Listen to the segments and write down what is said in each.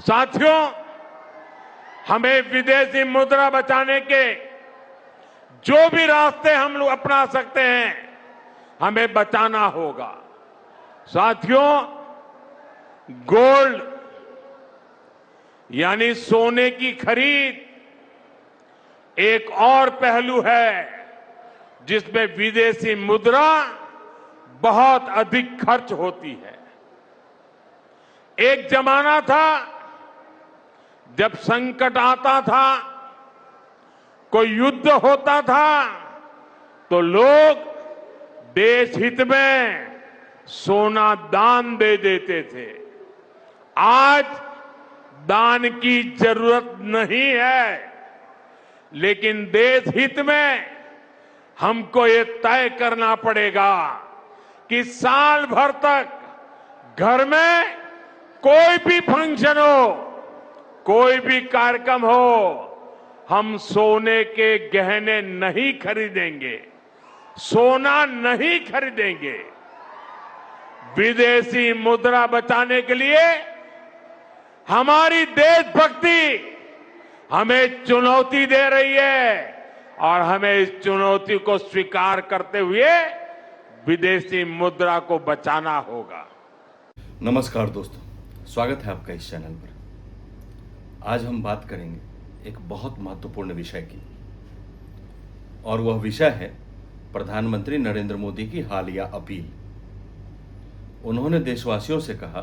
साथियों, हमें विदेशी मुद्रा बचाने के जो भी रास्ते हम लोग अपना सकते हैं, हमें बचाना होगा। साथियों, गोल्ड यानी सोने की खरीद एक और पहलू है जिसमें विदेशी मुद्रा बहुत अधिक खर्च होती है। एक जमाना था जब संकट आता था, कोई युद्ध होता था, तो लोग देश हित में सोना दान दे देते थे। आज दान की जरूरत नहीं है, लेकिन देश हित में हमको ये तय करना पड़ेगा कि साल भर तक घर में कोई भी फंक्शन हो, कोई भी कार्यक्रम हो, हम सोने के गहने नहीं खरीदेंगे, सोना नहीं खरीदेंगे। विदेशी मुद्रा बचाने के लिए हमारी देशभक्ति हमें चुनौती दे रही है और हमें इस चुनौती को स्वीकार करते हुए विदेशी मुद्रा को बचाना होगा। नमस्कार दोस्तों, स्वागत है आपका इस चैनल पर। आज हम बात करेंगे एक बहुत महत्वपूर्ण विषय की, और वह विषय है प्रधानमंत्री नरेंद्र मोदी की हालिया अपील। उन्होंने देशवासियों से कहा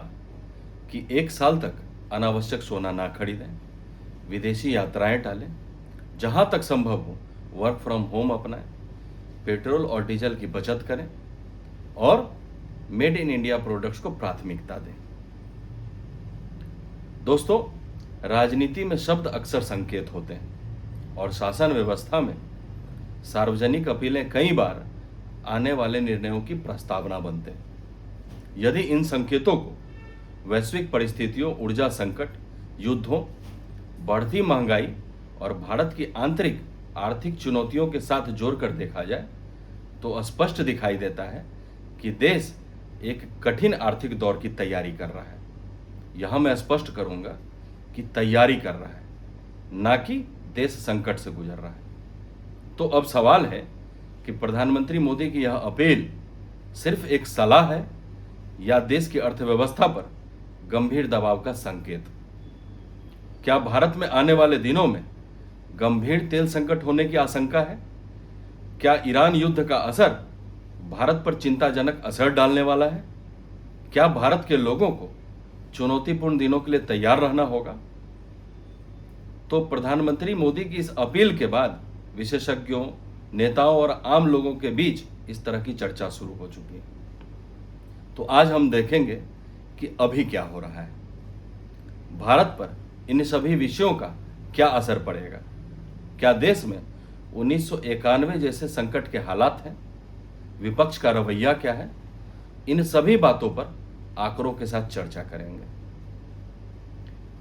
कि 1 साल तक अनावश्यक सोना ना खरीदें, विदेशी यात्राएं टालें, जहां तक संभव हो वर्क फ्रॉम होम अपनाएं, पेट्रोल और डीजल की बचत करें और मेड इन इंडिया प्रोडक्ट्स को प्राथमिकता दें। दोस्तों, राजनीति में शब्द अक्सर संकेत होते हैं और शासन व्यवस्था में सार्वजनिक अपीलें कई बार आने वाले निर्णयों की प्रस्तावना बनते हैं। यदि इन संकेतों को वैश्विक परिस्थितियों, ऊर्जा संकट, युद्धों, बढ़ती महंगाई और भारत की आंतरिक आर्थिक चुनौतियों के साथ जोड़कर देखा जाए तो स्पष्ट दिखाई देता है कि देश एक कठिन आर्थिक दौर की तैयारी कर रहा है। यह मैं स्पष्ट करूंगा कि तैयारी कर रहा है, ना कि देश संकट से गुजर रहा है। तो अब सवाल है कि प्रधानमंत्री मोदी की यह अपील सिर्फ एक सलाह है या देश की अर्थव्यवस्था पर गंभीर दबाव का संकेत? क्या भारत में आने वाले दिनों में गंभीर तेल संकट होने की आशंका है? क्या ईरान युद्ध का असर भारत पर चिंताजनक असर डालने वाला है? क्या भारत के लोगों को चुनौतीपूर्ण दिनों के लिए तैयार रहना होगा? तो प्रधानमंत्री मोदी की इस अपील के बाद विशेषज्ञों, नेताओं और आम लोगों के बीच इस तरह की चर्चा शुरू हो चुकी है। तो आज हम देखेंगे कि अभी क्या हो रहा है, भारत पर इन सभी विषयों का क्या असर पड़ेगा, क्या देश में 1991 जैसे संकट के हालात हैं, विपक्ष का रवैया क्या है। इन सभी बातों पर आंकड़ों के साथ चर्चा करेंगे।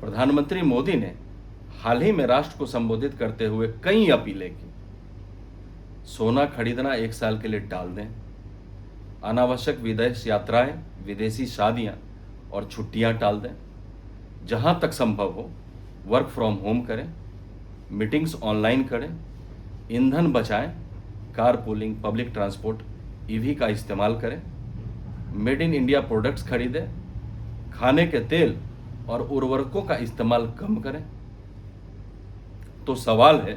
प्रधानमंत्री मोदी ने हाल ही में राष्ट्र को संबोधित करते हुए कई अपीलें की। सोना खरीदना 1 साल के लिए टाल दें, अनावश्यक विदेश यात्राएं, विदेशी शादियां और छुट्टियां टाल दें, जहां तक संभव हो वर्क फ्रॉम होम करें, मीटिंग्स ऑनलाइन करें, ईंधन बचाएं, car pooling, public transport, EV का इस्तेमाल करें, मेड इन इंडिया प्रोडक्ट्स खरीदें, खाने के तेल और उर्वरकों का इस्तेमाल कम करें। तो सवाल है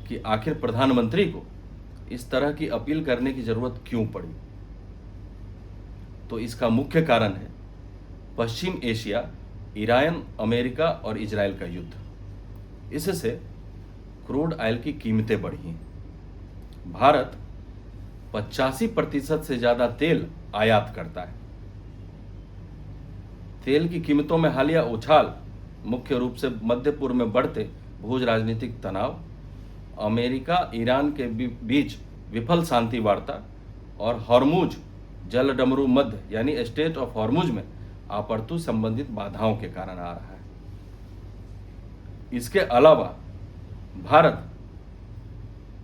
कि आखिर प्रधानमंत्री को इस तरह की अपील करने की जरूरत क्यों पड़ी? तो इसका मुख्य कारण है पश्चिम एशिया, ईरान, अमेरिका और इजराइल का युद्ध। इससे क्रूड ऑयल की कीमतें बढ़ी हैं। भारत 85% से ज्यादा तेल आयात करता है। तेल की कीमतों में हालिया उछाल मुख्य रूप से मध्य पूर्व में बढ़ते भूज राजनीतिक तनाव, अमेरिका ईरान के बीच विफल शांति वार्ता और हॉर्मुज जलडमरू मध्य यानी स्टेट ऑफ हॉर्मुज में आपूर्ति संबंधित बाधाओं के कारण आ रहा है। इसके अलावा भारत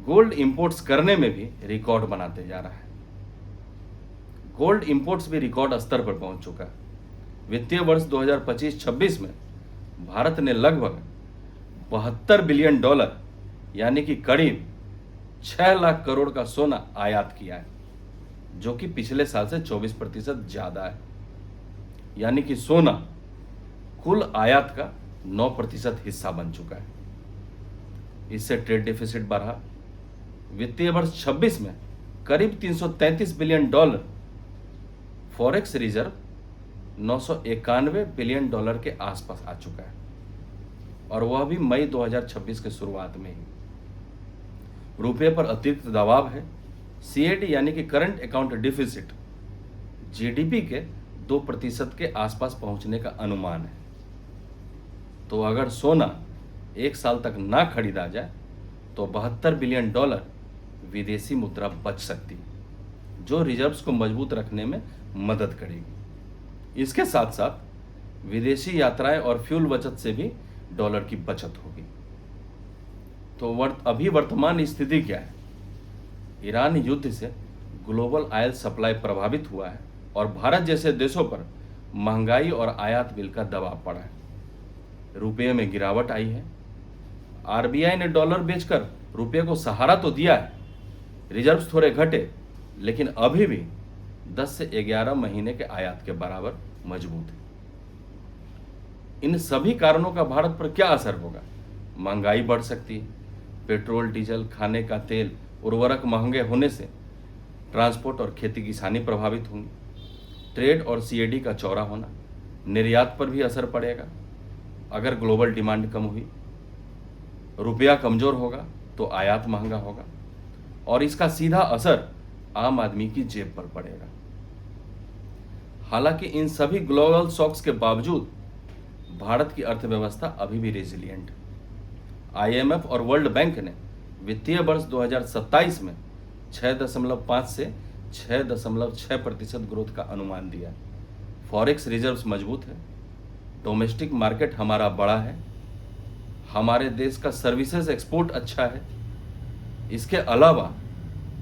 गोल्ड इंपोर्ट्स करने में भी रिकॉर्ड बनाते जा रहा है। गोल्ड इंपोर्ट्स भी रिकॉर्ड स्तर पर पहुंच चुका है। वित्तीय वर्ष 2025-26 में भारत ने लगभग $72 बिलियन यानी कि करीब 6 लाख करोड़ का सोना आयात किया है, जो कि पिछले साल से 24% ज्यादा है। यानी कि सोना कुल आयात का 9% हिस्सा बन चुका है। इससे ट्रेड डेफिसिट बढ़ा। वित्तीय वर्ष 26 में करीब $333 बिलियन, फॉरेक्स रिजर्व $991 बिलियन के आसपास आ चुका है, और वह भी मई 2026 के शुरुआत में ही। रुपये पर अतिरिक्त दबाव है। सीएडी यानी कि करंट अकाउंट डिफिसिट जीडीपी के 2% के आसपास पहुंचने का अनुमान है। तो अगर सोना 1 साल तक ना खरीदा जाए तो $72 बिलियन विदेशी मुद्रा बच सकती है, जो रिजर्व्स को मजबूत रखने में मदद करेगी। इसके साथ साथ विदेशी यात्राएं और फ्यूल बचत से भी डॉलर की बचत होगी। तो अभी वर्तमान स्थिति क्या है? ईरान युद्ध से ग्लोबल ऑयल सप्लाई प्रभावित हुआ है और भारत जैसे देशों पर महंगाई और आयात बिल का दबाव पड़ा है। रुपये में गिरावट आई है। आरबीआई ने डॉलर बेचकर रुपये को सहारा तो दिया है। रिजर्व्स थोड़े घटे, लेकिन अभी भी 10 से 11 महीने के आयात के बराबर मजबूत है। इन सभी कारणों का भारत पर क्या असर होगा? महंगाई बढ़ सकती है। पेट्रोल, डीजल, खाने का तेल, उर्वरक महंगे होने से ट्रांसपोर्ट और खेती किसानी प्रभावित होंगी। ट्रेड और सीएडी का चौड़ा होना, निर्यात पर भी असर पड़ेगा। अगर ग्लोबल डिमांड कम हुई, रुपया कमजोर होगा तो आयात महंगा होगा, और इसका सीधा असर आम आदमी की जेब पर पड़ेगा। हालांकि इन सभी ग्लोबल शॉक्स के बावजूद भारत की अर्थव्यवस्था अभी भी रेजिलिएंट है। आईएमएफ और वर्ल्ड बैंक ने वित्तीय वर्ष 2027 में 6.5 से 6.6% ग्रोथ का अनुमान दिया है। फॉरेक्स रिजर्व्स मजबूत है। डोमेस्टिक मार्केट हमारा बड़ा है। हमारे देश का सर्विसेज एक्सपोर्ट अच्छा है। इसके अलावा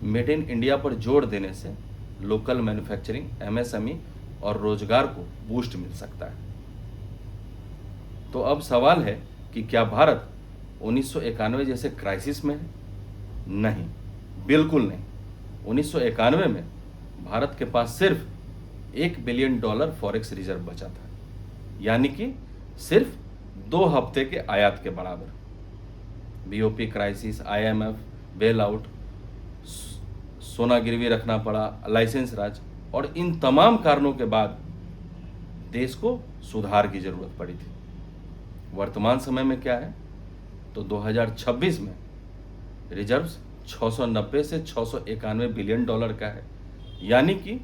मेड इन इंडिया पर जोर देने से लोकल मैन्युफैक्चरिंग, एमएसएमई और रोजगार को बूस्ट मिल सकता है। तो अब सवाल है कि क्या भारत 1991 जैसे क्राइसिस में है? नहीं, बिल्कुल नहीं। 1991 में भारत के पास सिर्फ $1 बिलियन फॉरेक्स रिजर्व बचा था, यानी कि सिर्फ 2 हफ्ते के आयात के बराबर। BOP crisis, IMF bail out, सोना गिरवी रखना पड़ा, लाइसेंस राज, और इन तमाम कारणों के बाद देश को सुधार की जरूरत पड़ी थी। वर्तमान समय में क्या है? तो 2026 में रिजर्व्स 690 से $691 बिलियन का है, यानी कि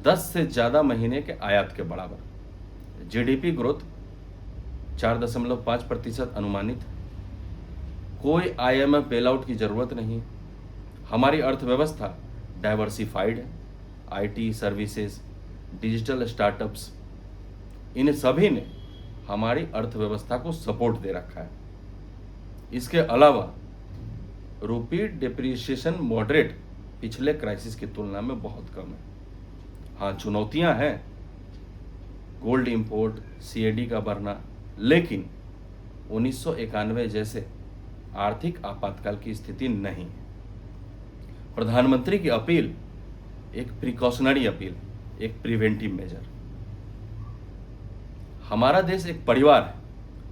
10 से ज्यादा महीने के आयात के बराबर। जीडीपी ग्रोथ 4.5% अनुमानित है। कोई आईएमएफ बेलआउट की जरूरत नहीं। हमारी अर्थव्यवस्था डाइवर्सिफाइड है। आईटी, सर्विसेज, डिजिटल स्टार्टअप्स, इन सभी ने हमारी अर्थव्यवस्था को सपोर्ट दे रखा है। इसके अलावा रूपी डिप्रिसिएशन मॉडरेट पिछले क्राइसिस की तुलना में बहुत कम है। हाँ, चुनौतियां हैं, गोल्ड इंपोर्ट, सीएडी का बढ़ना, लेकिन 1991 जैसे आर्थिक आपातकाल की स्थिति नहीं है। प्रधानमंत्री की अपील एक प्रिकॉशनरी अपील, एक प्रिवेंटिव मेजर। हमारा देश एक परिवार है,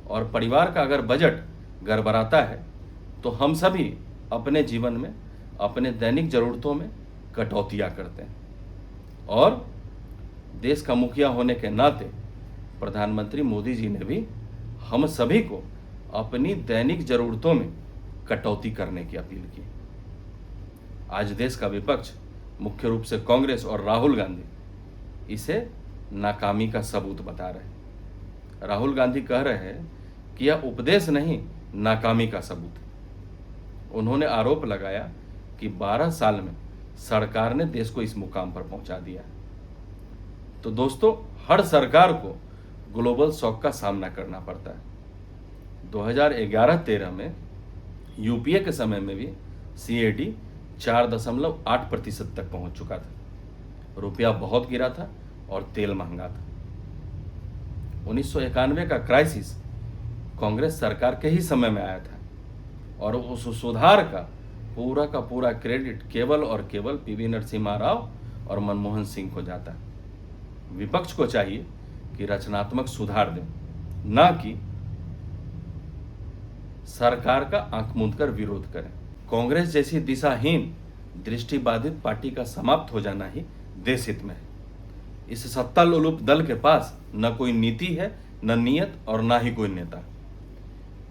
और परिवार का अगर बजट गड़बड़ाता है तो हम सभी अपने जीवन में, अपने दैनिक जरूरतों में कटौतियां करते हैं। और देश का मुखिया होने के नाते प्रधानमंत्री मोदी जी ने भी हम सभी को अपनी दैनिक जरूरतों में कटौती करने की अपील की। आज देश का विपक्ष, मुख्य रूप से कांग्रेस और राहुल गांधी, इसे नाकामी का सबूत बता रहे हैं। राहुल गांधी कह रहे हैं कि यह उपदेश नहीं, नाकामी का सबूत है। उन्होंने आरोप लगाया कि 12 साल में सरकार ने देश को इस मुकाम पर पहुंचा दिया। तो दोस्तों, हर सरकार को ग्लोबल शॉक का सामना करना पड़ता है। 2011-13 में यूपीए के समय में भी सीएडी 4.8% तक पहुंच चुका था। रुपया बहुत गिरा था और तेल महंगा था। 1991 का क्राइसिस कांग्रेस सरकार के ही समय में आया था और उस सुधार का पूरा क्रेडिट केवल और केवल पीवी नरसिम्हा राव और मनमोहन सिंह को जाता है। विपक्ष को चाहिए कि रचनात्मक सुधार दें, ना कि सरकार का आंख मूंद कर विरोध करें। कांग्रेस जैसी दिशाहीन दृष्टिबाधित पार्टी का समाप्त हो जाना ही देश हित में है। इस सत्ता लोलुप दल के पास न कोई नीति है, न नियत और ना ही कोई नेता।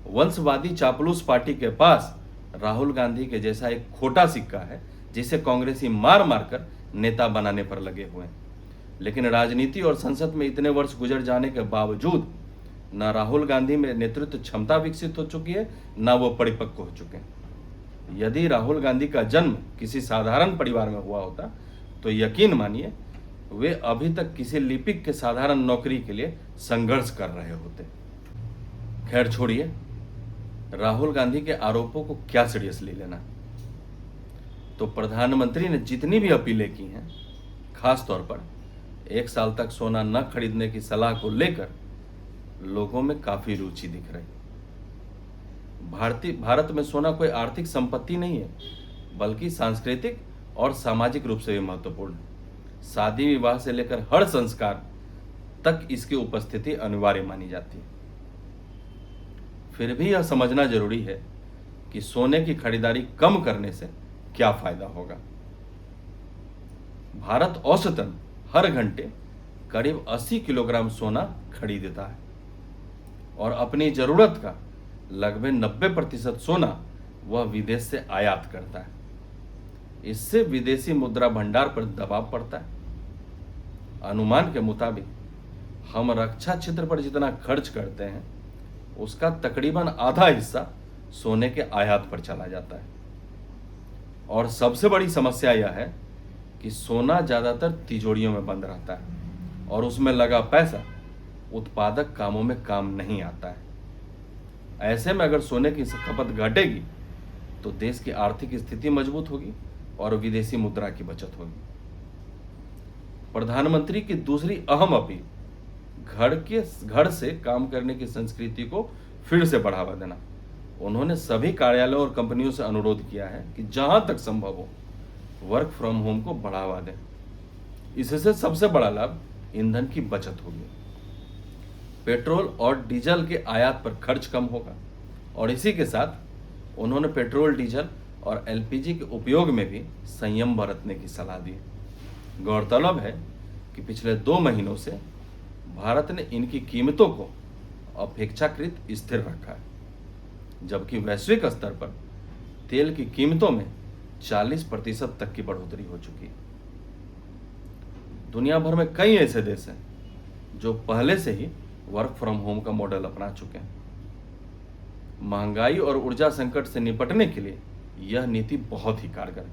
वंशवादी चापलूस पार्टी के पास राहुल गांधी के जैसा एक खोटा सिक्का है जिसे कांग्रेसी मार मारकर नेता बनाने पर लगे हुए हैं। लेकिन राजनीति और संसद में इतने वर्ष गुजर जाने के बावजूद न राहुल गांधी में नेतृत्व क्षमता विकसित हो चुकी है, न वो परिपक्व हो चुके हैं। यदि राहुल गांधी का जन्म किसी साधारण परिवार में हुआ होता तो यकीन मानिए वे अभी तक किसी लिपिक के साधारण नौकरी के लिए संघर्ष कर रहे होते। खैर छोड़िए, राहुल गांधी के आरोपों को क्या सीरियसली लेना। तो प्रधानमंत्री ने जितनी भी अपीलें की हैं, खास तौर पर 1 साल तक सोना न खरीदने की सलाह को लेकर लोगों में काफी रुचि दिख रही। भारत में सोना कोई आर्थिक संपत्ति नहीं है, बल्कि सांस्कृतिक और सामाजिक रूप से भी महत्वपूर्ण है। शादी विवाह से लेकर हर संस्कार तक इसकी उपस्थिति अनिवार्य मानी जाती है। फिर भी यह समझना जरूरी है कि सोने की खरीदारी कम करने से क्या फायदा होगा। भारत औसतन हर घंटे करीब 80 किलोग्राम सोना खरीदता है और अपनी जरूरत का लगभग 90% सोना वह विदेश से आयात करता है। इससे विदेशी मुद्रा भंडार पर दबाव पड़ता है। अनुमान के मुताबिक हम रक्षा क्षेत्र पर जितना खर्च करते हैं उसका तकरीबन आधा हिस्सा सोने के आयात पर चला जाता है। और सबसे बड़ी समस्या यह है कि सोना ज्यादातर तिजोरियों में बंद रहता है और उसमें लगा पैसा उत्पादक कामों में काम नहीं आता है। ऐसे में अगर सोने की खपत घटेगी तो देश की आर्थिक स्थिति मजबूत होगी और विदेशी मुद्रा की बचत होगी। प्रधानमंत्री की दूसरी अहम अपील घर से काम करने की संस्कृति को फिर से बढ़ावा देना। उन्होंने सभी कार्यालयों और कंपनियों से अनुरोध किया है कि जहां तक संभव हो वर्क फ्रॉम होम को बढ़ावा दें। इससे सबसे बड़ा लाभ ईंधन की बचत होगी, पेट्रोल और डीजल के आयात पर खर्च कम होगा और इसी के साथ उन्होंने पेट्रोल, डीजल और एलपीजी के उपयोग में भी संयम बरतने की सलाह दी। गौरतलब है कि पिछले 2 महीनों से भारत ने इनकी कीमतों को अपेक्षाकृत स्थिर रखा है, जबकि वैश्विक स्तर पर तेल की कीमतों में 40% तक की बढ़ोतरी हो चुकी है। दुनिया भर में कई ऐसे देश हैं जो पहले से ही वर्क फ्रॉम होम का मॉडल अपना चुके हैं। महंगाई और ऊर्जा संकट से निपटने के लिए यह नीति बहुत ही कारगर है।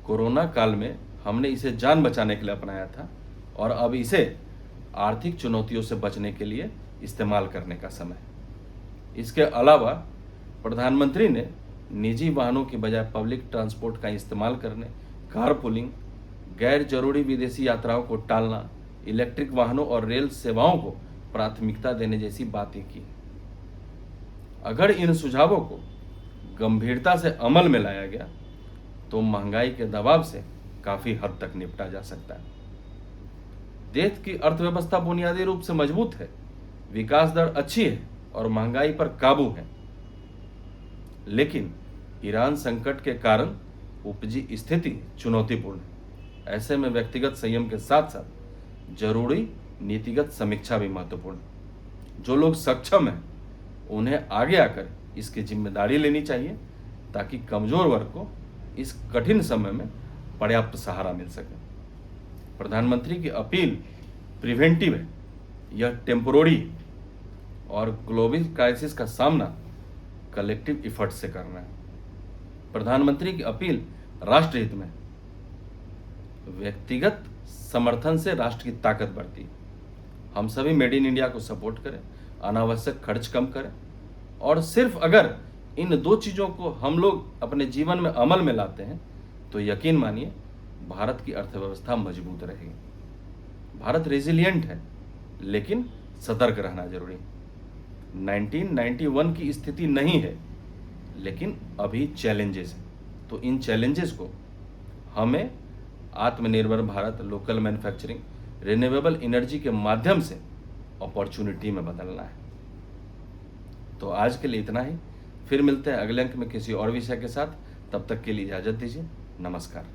कोरोना काल में हमने इसे जान बचाने के लिए अपनाया था और अब इसे आर्थिक चुनौतियों से बचने के लिए इस्तेमाल करने का समय है। इसके अलावा प्रधानमंत्री ने निजी वाहनों की बजाय पब्लिक ट्रांसपोर्ट का इस्तेमाल करने, कारपूलिंग, गैर जरूरी विदेशी यात्राओं को टालना, इलेक्ट्रिक वाहनों और रेल सेवाओं को प्राथमिकता देने जैसी बातें की। अगर इन सुझावों को गंभीरता से अमल में लाया गया तो महंगाई के दबाव से काफी हद तक निपटा जा सकता है। देश की अर्थव्यवस्था बुनियादी रूप से मजबूत है, विकास दर अच्छी है और महंगाई पर काबू है, लेकिन ईरान संकट के कारण उपजी स्थिति चुनौतीपूर्ण है। ऐसे में व्यक्तिगत संयम के साथ साथ जरूरी नीतिगत समीक्षा भी महत्वपूर्ण है। जो लोग सक्षम हैं उन्हें आगे आकर इसकी जिम्मेदारी लेनी चाहिए ताकि कमजोर वर्ग को इस कठिन समय में पर्याप्त सहारा मिल सके। प्रधानमंत्री की अपील प्रिवेंटिव है, यह टेम्पोररी है और ग्लोबल क्राइसिस का सामना कलेक्टिव एफर्ट से करना है। प्रधानमंत्री की अपील राष्ट्रहित में, व्यक्तिगत समर्थन से राष्ट्र की ताकत बढ़ती है। हम सभी मेड इन इंडिया को सपोर्ट करें, अनावश्यक खर्च कम करें और सिर्फ अगर इन 2 चीज़ों को हम लोग अपने जीवन में अमल में लाते हैं तो यकीन मानिए भारत की अर्थव्यवस्था मजबूत रहेगी। भारत रेजिलिएंट है, लेकिन सतर्क रहना जरूरी है। 1991 की स्थिति नहीं है, लेकिन अभी चैलेंजेस हैं। तो इन चैलेंजेस को हमें आत्मनिर्भर Bharat, local manufacturing, renewable energy के माध्यम से अपॉर्चुनिटी में बदलना है। तो आज के लिए इतना ही। फिर मिलते हैं अगले अंक में किसी और विषय के साथ। तब तक के लिए इजाजत दीजिए। नमस्कार।